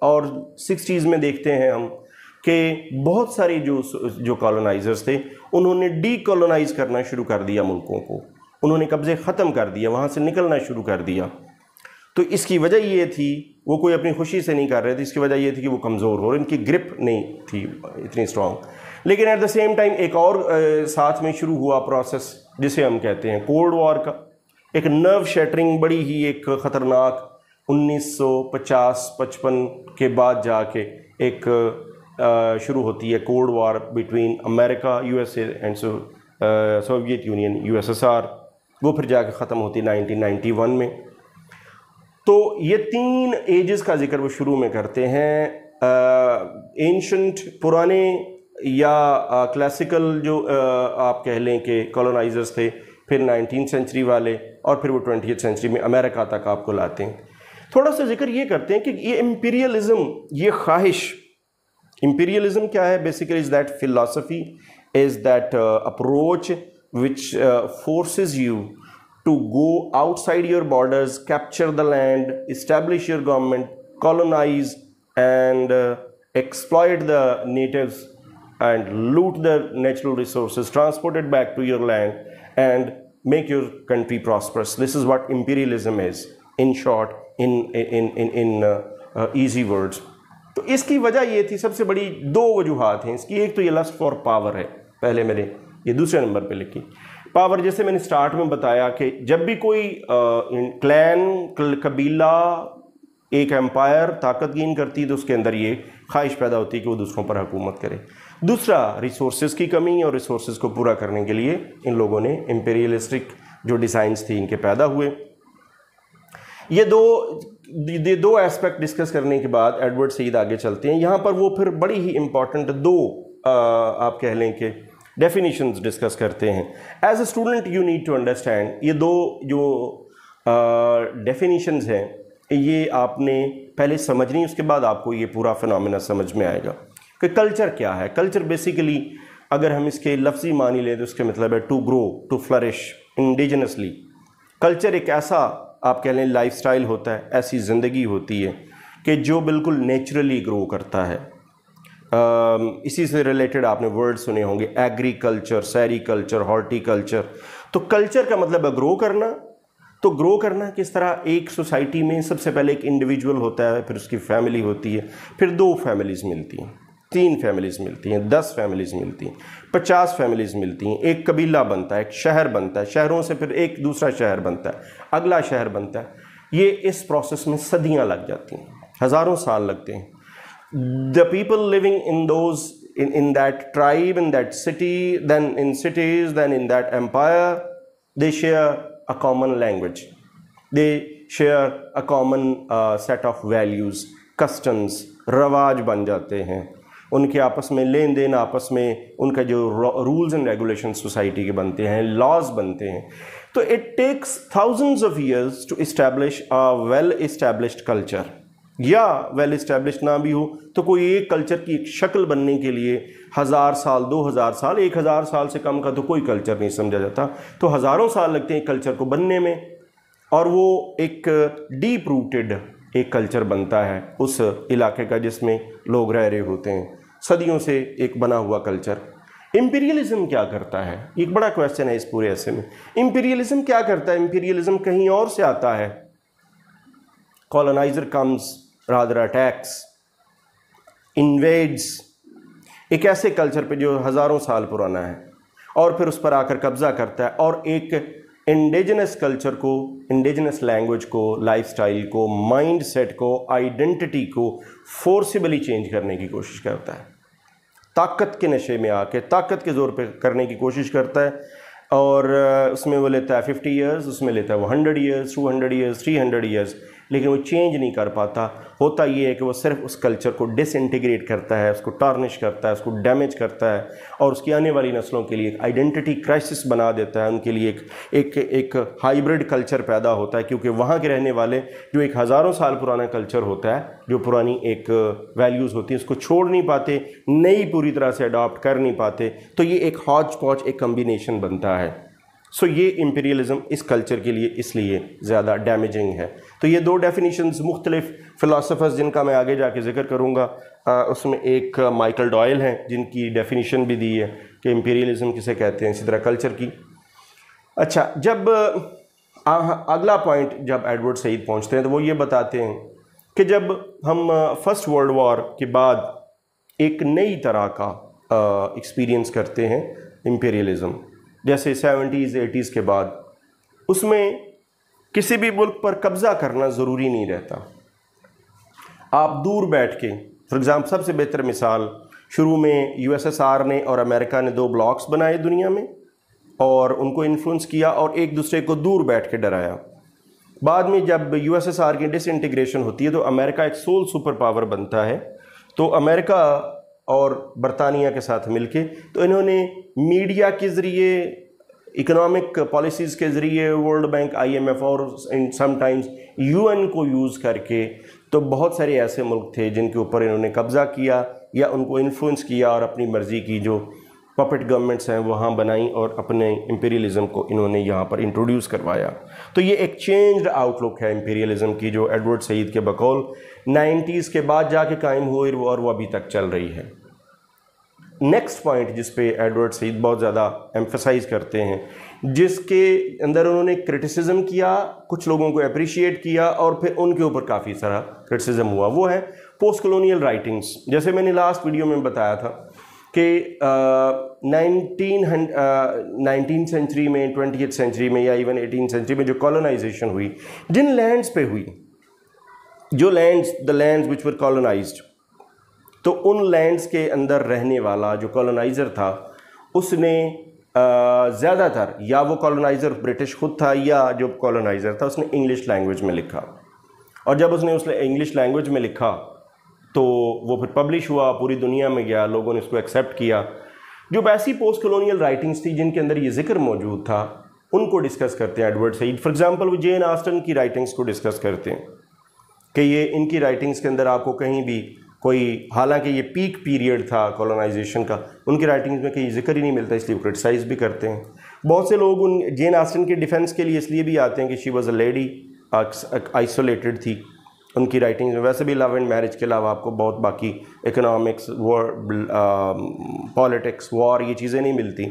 اور 60s میں دیکھتے ہیں ہم کہ بہت سارے جو کالونائزرز تھے انہوں نے ڈی کالونائز کرنا شروع کر دیا ملکوں کو، انہوں نے قبضے ختم کر دیا، وہاں سے نکلنا شروع کر دیا. تو اس کی وجہ یہ تھی، وہ کوئی اپنی خوشی سے نہیں کر رہے تھے، اس کی وجہ یہ تھی کہ وہ کمزور ہو رہے، ان کی گرپ نہیں تھی اتنی اسٹرانگ. لیکن ایٹ دا سیم ٹائم ایک اور ساتھ میں شروع ہوا پروسیس جسے ہم کہتے ہیں کولڈ وار کا، ایک نرو شیٹرنگ بڑی ہی ایک خطرناک 1950-55 کے بعد جا کے ایک شروع ہوتی ہے cold war between America U S A and Soviet Union U S S R. وہ پھر جا کے ختم ہوتی 1991 میں. تو یہ 3 ایجز کا ذکر وہ شروع میں کرتے ہیں، اینشنٹ پرانے یا کلاسیکل جو آپ کہہ لیں کہ کالونائزرز تھے، پھر 19th سینچری والے، اور پھر وہ 20th سینچری میں امریکہ تک آپ کو لاتے ہیں. تھوڑا سا ذکر یہ کرتے ہیں کہ یہ امپیریلزم، یہ خواہش، امپیریلزم کیا ہے؟ Basically is that philosophy, is that approach which forces you to go outside your borders, capture the land, establish your government, colonize and exploit the natives and loot their natural resources, transport it back to your land and make your country prosperous. This is what imperialism is, in short, in easy words. تو اس کی وجہ یہ تھی، سب سے بڑی 2 وجوہات ہیں اس کی. ایک تو یہ لسٹ فار پاور ہے، پہلے میرے یہ دوسرے نمبر پہ لکھی پاور. جیسے میں نے سٹارٹ میں بتایا کہ جب بھی کوئی کلین، قبیلہ، ایک امپائر طاقت گین کرتی تو اس کے اندر یہ خواہش پیدا ہوتی کہ وہ دوسروں پر حکومت کرے. دوسرا، ریسورسز کی کمی، اور ریسورسز کو پورا کرنے کے لیے ان لوگوں نے امپیریلسٹک جو ڈیزائنز تھی ان کے پیدا ہوئے. یہ دو ایسپیکٹ ڈسکس کرنے کے بعد ایڈورڈ سعید آگے چلتے ہیں. یہاں پر وہ پھر بڑی ہی امپورٹنٹ 2 آپ کہہ لیں کہ ڈیفینیشنز ڈسکس کرتے ہیں. As a student you need to understand یہ 2 جو ڈیفینیشنز ہیں یہ آپ نے پہلے سمجھنی، اس کے بعد آپ کو یہ پورا فنامنا سمجھ میں آئے گا کہ کلچر کیا ہے. کلچر بیسیکلی اگر ہم اس کے لفظی معنی لیں تو اس کے مطلب ہے to grow, to flourish indigenously. Culture ایک ایسا آپ کہہ لیں لائف سٹائل ہوتا ہے، ایسی زندگی ہوتی ہے کہ جو بالکل نیچرلی گرو کرتا ہے. اسی سے ریلیٹڈ آپ نے ورڈ سنے ہوں گے، ایگریکلچر، سیریکلچر، ہارٹیکلچر. تو کلچر کا مطلب ہے گرو کرنا. تو گرو کرنا کس طرح؟ ایک سوسائٹی میں سب سے پہلے ایک انڈیویجول ہوتا ہے، پھر اس کی فیملی ہوتی ہے، پھر 2 فیملیز ملتی ہیں، 3 فیملیز ملتی ہیں، 10 فیملیز ملتی ہیں، 50 فیملیز ملتی ہیں، ایک قبیلہ بنتا ہے، ایک شہر بنتا ہے، شہروں سے پھر ایک دوسرا شہر بنتا ہے، اگلا شہر بنتا ہے. یہ اس پروسیس میں صدیاں لگ جاتی ہیں، ہزاروں سال لگتے ہیں. The people living in that tribe, in that city, then in cities, then in that empire, they share a common language. They share a common set of values, customs, رواج بن جاتے ہیں. ان کے آپس میں لین دین، آپس میں ان کا جو رولز اینڈ ریگولیشن سوسائٹی کے بنتے ہیں، لاز بنتے ہیں. تو it takes thousands of years to establish a well established culture. یا ویل اسٹیبلش نہ بھی ہو تو کوئی ایک کلچر کی ایک شکل بننے کے لیے 1000 سال، 2000 سال، 1000 سال سے کم کا تو کوئی کلچر نہیں سمجھا جاتا. تو ہزاروں سال لگتے ہیں کلچر کو بننے میں، اور وہ ایک ڈیپ روٹڈ ایک کلچر بنتا ہے اس علاقے کا جس میں لوگ رہ رہے ہوتے ہیں، صدیوں سے ایک بنا ہوا کلچر. امپیریلزم کیا کرتا ہے؟ ایک بڑا کویسچن ہے اس پورے ایسے میں. امپیریلزم کیا کرتا ہے؟ امپیریلزم کہیں اور سے آتا ہے. Coloniser comes rather attacks, invades ایک ایسے کلچر پہ جو ہزاروں سال پرانا ہے، اور پھر اس پر آ کر قبضہ کرتا ہے، اور ایک انڈیجنس کلچر کو، انڈیجنس لینگویج کو، لائف سٹائل کو، مائنڈ سیٹ کو، آئیڈینٹی کو فورسیبلی چینج کرنے کی کوشش کرتا ہے. طاقت کے نشے میں آ کے، طاقت کے زور پہ کرنے کی کوشش کرتا ہے. اور اس میں وہ لیتا ہے 50 ایئرز، اس میں لیتا ہے وہ 100 ایئرز، 200 ایئرز، 300 ایئرز، لیکن وہ چینج نہیں کر پاتا. ہوتا یہ ہے کہ وہ صرف اس کلچر کو ڈس انٹیگریٹ کرتا ہے، اس کو ٹارنش کرتا ہے، اس کو ڈیمیج کرتا ہے، اور اس کی آنے والی نسلوں کے لیے ایک آئیڈینٹی کرائسس بنا دیتا ہے. ان کے لیے ایک ہائیبرڈ کلچر پیدا ہوتا ہے، کیونکہ وہاں کے رہنے والے جو ایک ہزاروں سال پرانا کلچر ہوتا ہے، جو پرانی ایک ویلیوز ہوتی ہیں، اس کو چھوڑ نہیں پاتے، نئی پوری طرح سے اڈاپٹ کر نہیں پاتے. تو یہ ایک ہاچ پاچ ایک کمبینیشن بنتا ہے. سو یہ امپیریلزم اس کلچر کے لیے اس لیے زیادہ ڈیمیجنگ ہے. تو یہ دو ڈیفینیشنز مختلف فلاسفرز جن کا میں آگے جا کے ذکر کروں گا، اس میں ایک مائیکل ڈوائل ہیں جن کی ڈیفینیشن بھی دی ہے کہ امپیریلزم کسے کہتے ہیں، اسی طرح کلچر کی۔ اچھا، جب اگلا پوائنٹ جب ایڈورڈ سعید پہنچتے ہیں تو وہ یہ بتاتے ہیں کہ جب ہم فرسٹ ورلڈ وار کے بعد ایک نئی طرح کا ایکسپیرینس کرتے ہیں امپیریلزم، جیسے 70s 80s کے بعد، اس میں کسی بھی ملک پر قبضہ کرنا ضروری نہیں رہتا۔ آپ دور بیٹھ کے، فار ایگزامپل سب سے بہتر مثال، شروع میں یو ایس ایس آر نے اور امریکہ نے 2 بلاکس بنائے دنیا میں اور ان کو انفلوئنس کیا اور ایک دوسرے کو دور بیٹھ کے ڈرایا۔ بعد میں جب یو ایس ایس آر کی ڈس انٹیگریشن ہوتی ہے تو امریکہ ایک سول سپر پاور بنتا ہے، تو امریکہ اور برطانیہ کے ساتھ مل کے تو انہوں نے میڈیا کے ذریعے، اکنامک پالیسیز کے ذریعے، ورلڈ بینک، IMF اور سم ٹائمز UN کو یوز کر کے، تو بہت سارے ایسے ملک تھے جن کے اوپر انہوں نے قبضہ کیا یا ان کو انفلوئنس کیا اور اپنی مرضی کی جو پپٹ گورنمنٹس ہیں وہاں بنائیں اور اپنے امپیریلزم کو انہوں نے یہاں پر انٹروڈیوس کروایا۔ تو یہ ایک چینجڈ آؤٹ لک ہے امپیریلزم کی جو ایڈورڈ سعید کے بقول 90s کے بعد جا کے قائم ہوئی اور وہ ابھی تک چل رہی ہے۔ نیکسٹ پوائنٹ جس پہ ایڈورڈ سعید بہت زیادہ ایمفسائز کرتے ہیں، جس کے اندر انہوں نے کرٹیسزم کیا، کچھ لوگوں کو اپریشیٹ کیا اور پھر ان کے اوپر کافی سارا کرٹیسزم ہوا، وہ ہے پوسٹ کلونیل رائٹنگز۔ جیسے میں نے لاسٹ ویڈیو میں بتایا تھا کہ 19th سینچری میں، 20th سینچری میں یا ایون 18th سینچری میں جو کالونائزیشن ہوئی، جن لینڈز پہ ہوئی، جو دا لینڈز وچ ور کالونائزڈ، تو ان لینڈز کے اندر رہنے والا جو کالونائزر تھا اس نے زیادہ تر، یا وہ کالونائزر برٹش خود تھا یا جو کالونائزر تھا اس نے انگلش لینگویج میں لکھا، اور جب اس نے انگلش لینگویج میں لکھا تو وہ پھر پبلش ہوا، پوری دنیا میں گیا، لوگوں نے اس کو ایکسیپٹ کیا۔ جو ایسی پوسٹ کلونیل رائٹنگز تھی جن کے اندر یہ ذکر موجود تھا، ان کو ڈسکس کرتے ہیں ایڈورڈ سعید۔ فار ایگزامپل وہ جین آسٹن کی رائٹنگز کو ڈسکس کرتے ہیں کہ یہ ان کی رائٹنگز کے اندر آپ کو کہیں بھی کوئی، حالانکہ یہ پیک پیریڈ تھا کالونائزیشن کا، ان کی رائٹنگز میں کہیں ذکر ہی نہیں ملتا، اس لیے وہ کرٹیسائز بھی کرتے ہیں۔ بہت سے لوگ ان جین آسٹن کے ڈیفینس کے لیے اس لیے بھی آتے ہیں کہ she was a lady, isolated تھی۔ ان کی رائٹنگز میں ویسے بھی لو اینڈ میرج کے علاوہ آپ کو بہت باقی اکنامکس، پالیٹکس، وار، یہ چیزیں نہیں ملتی۔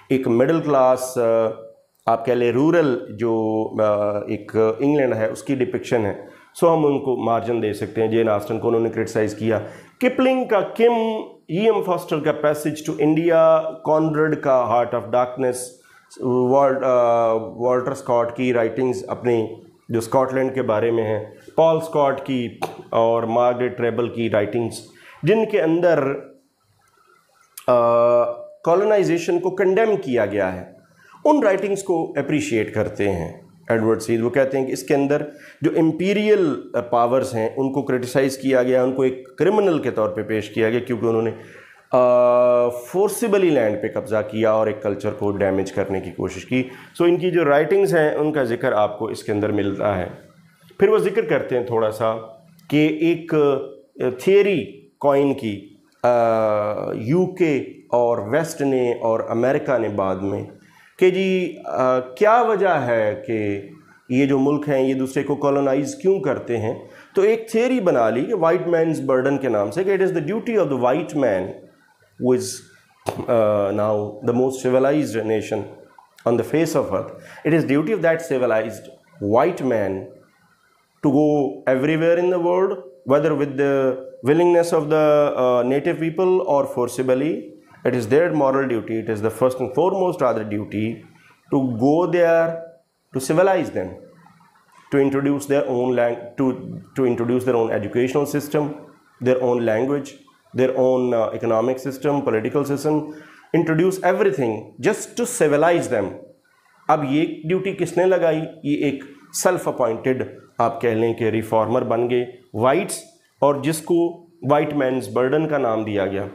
ایک مڈل کلاس، آپ کہہ لیں رورل جو ایک انگلینڈ ہے اس کی ڈپکشن ہے، سو ہم ان کو مارجن دے سکتے ہیں۔ جین آسٹن کو انہوں نے کرٹیسائز کیا۔ کپلنگ کا کم، EM فاسٹر کا پیسج ٹو انڈیا، کانرڈ کا heart of darkness, Walter Scott کی رائٹنگز اپنی جو اسکاٹ لینڈ کے بارے میں ہیں، پال اسکاٹ کی اور مارگریٹ ریبل کی رائٹنگز، جن کے اندر کالونائزیشن کو کنڈیم کیا گیا ہے، ان رائٹنگز کو اپریشیٹ کرتے ہیں ایڈورڈ سعید۔ وہ کہتے ہیں کہ اس کے اندر جو امپیریل پاورز ہیں ان کو کرٹیسائز کیا گیا، ان کو ایک کرمنل کے طور پہ پیش کیا گیا کیونکہ انہوں نے فورسیبلی لینڈ پہ قبضہ کیا اور ایک کلچر کو ڈیمیج کرنے کی کوشش کی۔ سو ان کی جو رائٹنگز ہیں ان کا ذکر آپ کو اس کے اندر ملتا ہے۔ پھر وہ ذکر کرتے ہیں تھوڑا سا کہ ایک تھیوری کوائن کی UK اور ویسٹ نے اور امریکہ نے بعد میں، کہ جی کیا وجہ ہے کہ یہ جو ملک ہیں یہ دوسرے کو کالونائز کیوں کرتے ہیں، تو ایک تھیوری بنا لی کہ وائٹ مینز برڈن کے نام سے، کہ it is the duty of the white man who is now the most civilized nation on the face of earth. It is duty of that civilized white man to go everywhere in the world, whether with the willingness of the native people or forcibly. It is their moral duty. It is the first and foremost rather duty to go there to civilize them, to introduce their own to introduce their own educational system, their own language, their own economic system, political system, introduce everything just to civilize them. اب یہ duty کس نے لگائی؟ یہ ایک self appointed آپ کہہ لیں کہ ریفارمر بن گئے وائٹس، اور جس کو وائٹ مینز برڈن کا نام دیا گیا،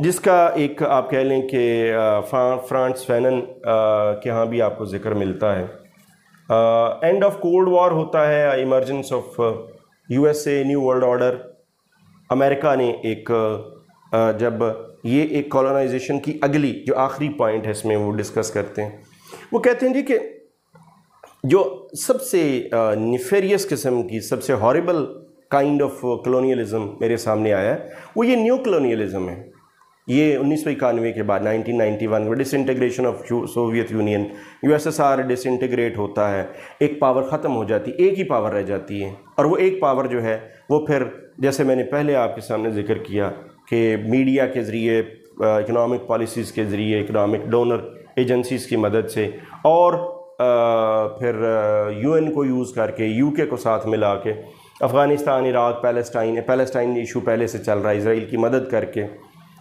جس کا ایک آپ کہہ لیں کہ فرانس فینن کے ہاں بھی آپ کو ذکر ملتا ہے۔ اینڈ آف کولڈ وار ہوتا ہے، emergence of USA، new world order. امریکہ نے ایک جب یہ ایک کالونائزیشن کی اگلی جو آخری پوائنٹ ہے اس میں وہ ڈسکس کرتے ہیں، وہ کہتے ہیں جی کہ جو سب سے نیفیریس قسم کی، سب سے ہاربل کائنڈ آف کلونیلزم میرے سامنے آیا ہے، وہ یہ نیو کلونیلزم ہے۔ یہ 1991 کے بعد 1991 میں disintegration of Soviet Union, U S S R disintegrate ہوتا ہے، ایک پاور ختم ہو جاتی، ایک ہی پاور رہ جاتی ہے، اور وہ ایک پاور جو ہے وہ پھر جیسے میں نے پہلے آپ کے سامنے ذکر کیا کہ میڈیا کے ذریعے، اکنامک پالیسیز کے ذریعے، اکنامک ڈونر ایجنسیز کی مدد سے، اور پھر یو این کو یوز کر کے، یو کے کو ساتھ ملا کے، افغانستان، عراق، پیلسٹائن ایشو پہلے سے چل رہا ہے، اسرائیل کی مدد کر کے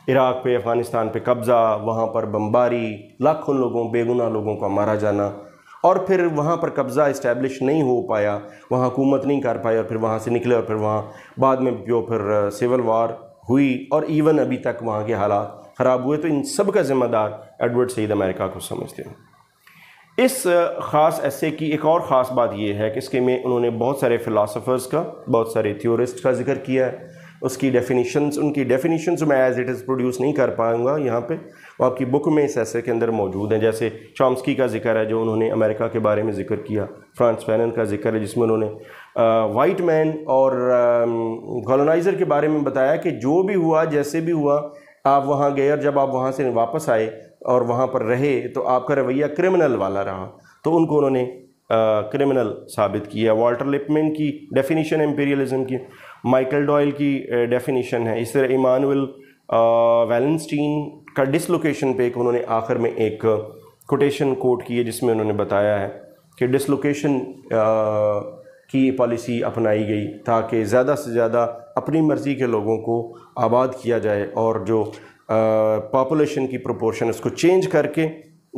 عراق پہ، افغانستان پہ قبضہ، وہاں پر بمباری، لاکھوں لوگوں، بے گناہ لوگوں کا مارا جانا، اور پھر وہاں پر قبضہ اسٹیبلش نہیں ہو پایا، وہاں حکومت نہیں کر پائی، اور پھر وہاں سے نکلے، اور پھر وہاں بعد میں جو پھر سول وار ہوئی، اور ایون ابھی تک وہاں کے حالات خراب ہوئے، تو ان سب کا ذمہ دار ایڈورڈ سعید امریکہ کو سمجھتے ہیں۔ اس خاص ایسے کی ایک اور خاص بات یہ ہے کہ اس کے میں انہوں نے بہت سارے فلاسفرز کا، بہت سارے تھیورسٹ کا ذکر کیا ہے، اس کی ڈیفینیشنز، ان کی ڈیفینیشنز میں ایز اٹ از پروڈیوس نہیں کر پاؤں گا یہاں پہ، وہ آپ کی بک میں اس ایسے کے اندر موجود ہیں، جیسے چامسکی کا ذکر ہے جو انہوں نے امریکہ کے بارے میں ذکر کیا، فرانس فینن کا ذکر ہے جس میں انہوں نے وائٹ مین اور کالونائزر کے بارے میں بتایا کہ جو بھی ہوا، جیسے بھی ہوا، آپ وہاں گئے اور جب آپ وہاں سے واپس آئے اور وہاں پر رہے تو آپ کا رویہ کرمنل والا رہا، تو ان کو انہوں نے کرمنل ثابت کیا۔ والٹر لپمن کی ڈیفینیشن امپیریلزم کی، مائیکل ڈوائل کی ڈیفینیشن ہے، اس طرح ایمانوئل ویلنسٹین کا ڈسلوکیشن پہ ایک انہوں نے آخر میں ایک کوٹیشن کوٹ کی ہے جس میں انہوں نے بتایا ہے کہ ڈسلوکیشن کی پالیسی اپنائی گئی تاکہ زیادہ سے زیادہ اپنی مرضی کے لوگوں کو آباد کیا جائے، اور جو پاپولیشن کی پروپورشن اس کو چینج کر کے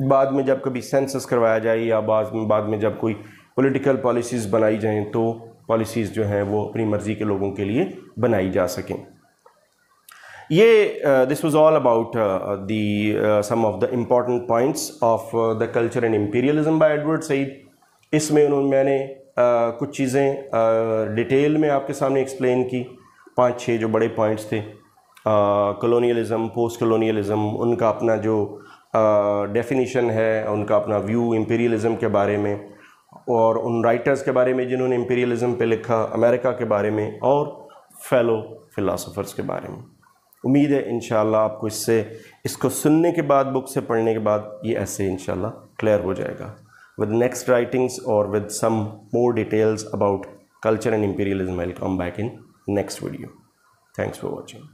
بعد میں جب کبھی سینسس کروایا جائے یا بعد میں جب کوئی پولیٹیکل پالیسیز بنائی جائیں تو پالیسیز جو ہیں وہ اپنی مرضی کے لوگوں کے لیے بنائی جا سکیں۔ یہ this was all about the some of the important points of the culture and imperialism by Edward Said. اس میں میں نے کچھ چیزیں ڈیٹیل میں آپ کے سامنے ایکسپلین کی، 5-6 جو بڑے پوائنٹس تھے، کلونیلزم، پوسٹ کلونیلزم، ان کا اپنا جو ڈیفینیشن ہے، ان کا اپنا ویو امپیریلزم کے بارے میں، اور ان رائٹرز کے بارے میں جنہوں نے امپیریلزم پہ لکھا، امریکہ کے بارے میں، اور فیلو فلاسفرز کے بارے میں۔ امید ہے انشاءاللہ آپ کو اس کو سننے کے بعد، بک سے پڑھنے کے بعد، یہ ایسے انشاءاللہ کلیئر ہو جائے گا۔ with next writings or with some more details about culture and imperialism, I'll come back in next video. Thanks for watching.